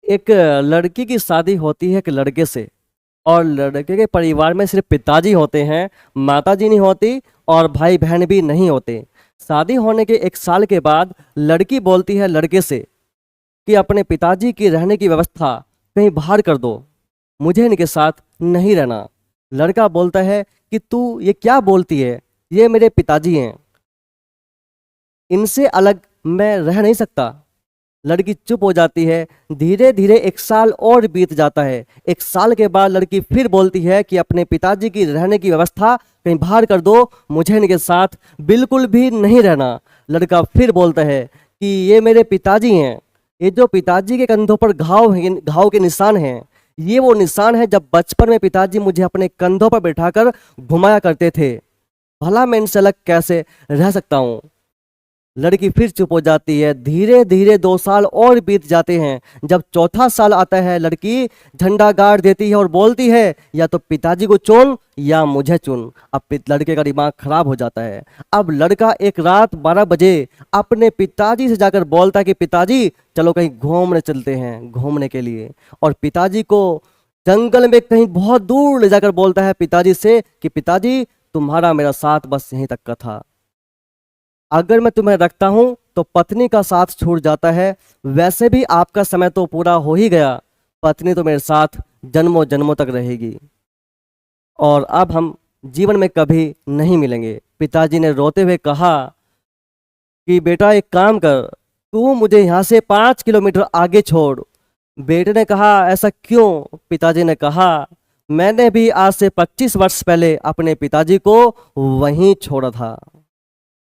एक लड़की की शादी होती है एक लड़के से। और लड़के के परिवार में सिर्फ पिताजी होते हैं, माताजी नहीं होती और भाई बहन भी नहीं होते। शादी होने के 1 साल के बाद लड़की बोलती है लड़के से कि अपने पिताजी की रहने की व्यवस्था कहीं बाहर कर दो, मुझे इनके साथ नहीं रहना। लड़का बोलता है कि तू ये क्या बोलती है, ये मेरे पिताजी हैं, इनसे अलग मैं रह नहीं सकता। लड़की चुप हो जाती है। धीरे धीरे 1 साल और बीत जाता है। 1 साल के बाद लड़की फिर बोलती है कि अपने पिताजी की रहने की व्यवस्था कहीं बाहर कर दो, मुझे इनके साथ बिल्कुल भी नहीं रहना। लड़का फिर बोलता है कि ये मेरे पिताजी हैं, ये जो पिताजी के कंधों पर घाव के निशान हैं, ये वो निशान है जब बचपन में पिताजी मुझे अपने कंधों पर बैठाकर घुमाया करते थे। भला मैं इनसे अलग कैसे रह सकता हूँ। लड़की फिर चुप हो जाती है। धीरे धीरे 2 साल और बीत जाते हैं। जब चौथा साल आता है लड़की झंडा गाड़ देती है और बोलती है या तो पिताजी को चुन या मुझे चुन। अब लड़के का दिमाग खराब हो जाता है। अब लड़का एक रात 12 बजे अपने पिताजी से जाकर बोलता है कि पिताजी चलो कहीं घूमने चलते हैं, घूमने के लिए। और पिताजी को जंगल में कहीं बहुत दूर ले जाकर बोलता है पिताजी से कि पिताजी तुम्हारा मेरा साथ बस यहीं तक का था, अगर मैं तुम्हें रखता हूं तो पत्नी का साथ छूट जाता है, वैसे भी आपका समय तो पूरा हो ही गया, पत्नी तो मेरे साथ जन्मों जन्मों तक रहेगी और अब हम जीवन में कभी नहीं मिलेंगे। पिताजी ने रोते हुए कहा कि बेटा एक काम कर, तू मुझे यहाँ से 5 किलोमीटर आगे छोड़। बेटे ने कहा ऐसा क्यों? पिताजी ने कहा मैंने भी आज से 25 वर्ष पहले अपने पिताजी को वहीं छोड़ा था।